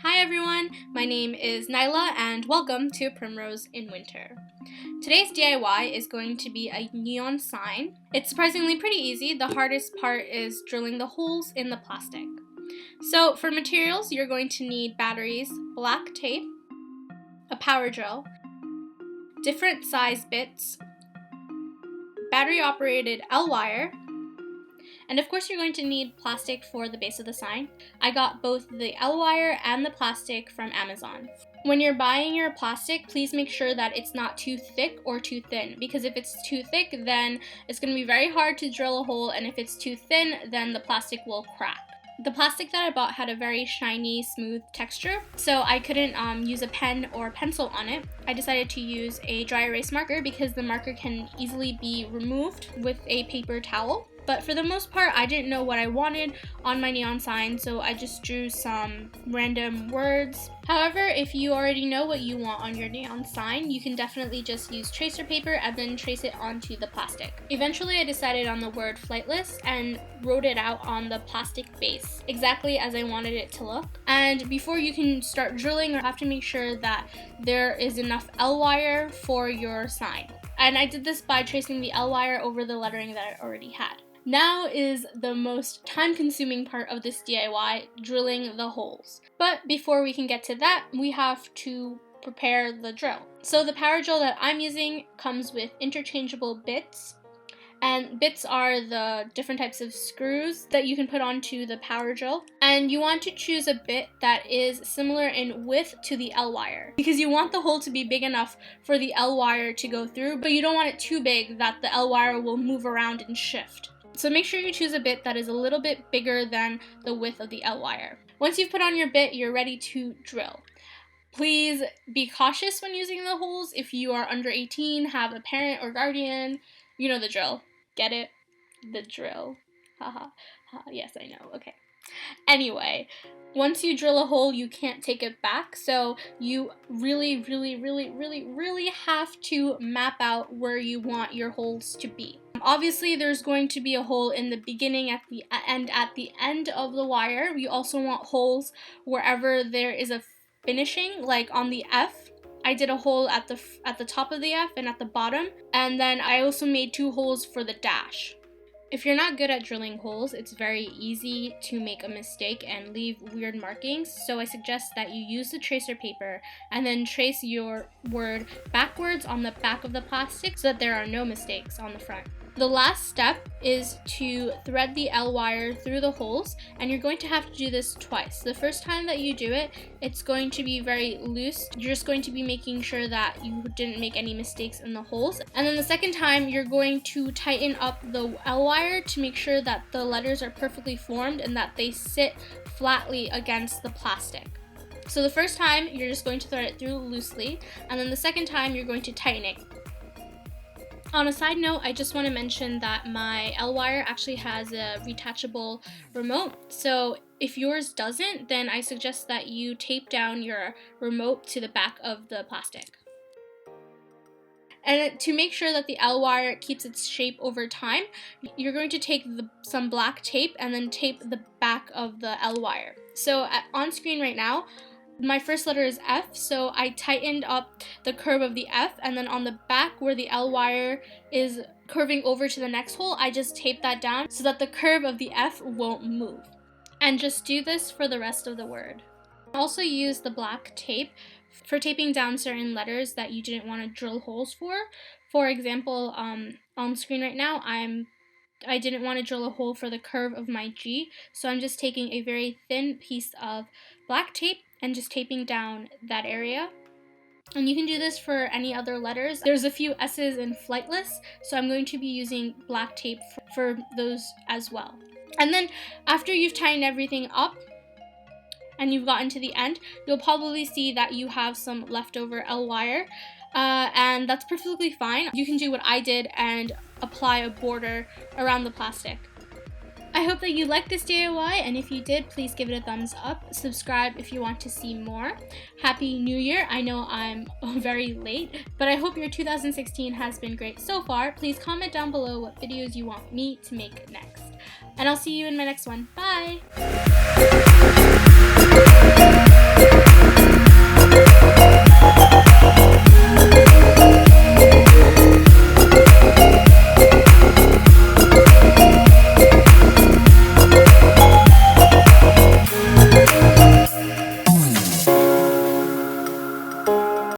Hi everyone, my name is Nyla and welcome to Primrose in Winter. Today's DIY is going to be a neon sign. It's surprisingly pretty easy. The hardest part is drilling the holes in the plastic. So for materials, you're going to need batteries, black tape, a power drill, different size bits, battery operated L-wire, and of course you're going to need plastic for the base of the sign. I got both the L-wire and the plastic from Amazon. When you're buying your plastic, please make sure that it's not too thick or too thin, because if it's too thick, then it's going to be very hard to drill a hole, and if it's too thin, then the plastic will crack. The plastic that I bought had a very shiny, smooth texture, so I couldn't use a pen or pencil on it. I decided to use a dry erase marker because the marker can easily be removed with a paper towel. But for the most part, I didn't know what I wanted on my neon sign, so I just drew some random words. However, if you already know what you want on your neon sign, you can definitely just use tracer paper and then trace it onto the plastic. Eventually, I decided on the word flightless and wrote it out on the plastic base, exactly as I wanted it to look. And before you can start drilling, you have to make sure that there is enough L-wire for your sign. And I did this by tracing the L-wire over the lettering that I already had. Now is the most time-consuming part of this DIY, drilling the holes. But before we can get to that, we have to prepare the drill. So the power drill that I'm using comes with interchangeable bits, and bits are the different types of screws that you can put onto the power drill. And you want to choose a bit that is similar in width to the L-wire, because you want the hole to be big enough for the L-wire to go through, but you don't want it too big that the L-wire will move around and shift. So make sure you choose a bit that is a little bit bigger than the width of the L-wire. Once you've put on your bit, you're ready to drill. Please be cautious when using the holes. If you are under 18, have a parent or guardian, you know the drill. Get it? The drill. Haha. Yes, I know. Okay. Anyway, once you drill a hole, you can't take it back, so you really have to map out where you want your holes to be. Obviously, there's going to be a hole in the beginning, at the end of the wire. You also want holes wherever there is a finishing, like on the F. I did a hole at the top of the F and at the bottom, and then I also made 2 holes for the dash. If you're not good at drilling holes, it's very easy to make a mistake and leave weird markings, so I suggest that you use the tracer paper and then trace your word backwards on the back of the plastic so that there are no mistakes on the front. The last step is to thread the L-wire through the holes, and you're going to have to do this twice. The first time that you do it, it's going to be very loose. You're just going to be making sure that you didn't make any mistakes in the holes. And then the second time, you're going to tighten up the L-wire to make sure that the letters are perfectly formed and that they sit flatly against the plastic. So the first time, you're just going to thread it through loosely, and then the second time, you're going to tighten it. On a side note, I just want to mention that my L-wire actually has a retachable remote, so if yours doesn't, then I suggest that you tape down your remote to the back of the plastic. And to make sure that the L-wire keeps its shape over time, you're going to take some black tape and then tape the back of the L-wire. So on screen right now, my first letter is F, so I tightened up the curve of the F, and then on the back where the L-wire is curving over to the next hole, I just taped that down so that the curve of the F won't move. And just do this for the rest of the word. Also use the black tape for taping down certain letters that you didn't want to drill holes for. For example, on screen right now, I didn't want to drill a hole for the curve of my G, so I'm just taking a very thin piece of black tape and just taping down that area. And you can do this for any other letters. There's a few S's in flightless, so I'm going to be using black tape for those as well. And then after you've tightened everything up and you've gotten to the end, you'll probably see that you have some leftover L-wire, and that's perfectly fine. You can do what I did and apply a border around the plastic. I hope that you liked this DIY, and if you did, please give it a thumbs up. Subscribe if you want to see more. Happy New Year. I know I'm very late, but I hope your 2016 has been great so far. Please comment down below what videos you want me to make next. And I'll see you in my next one. Bye!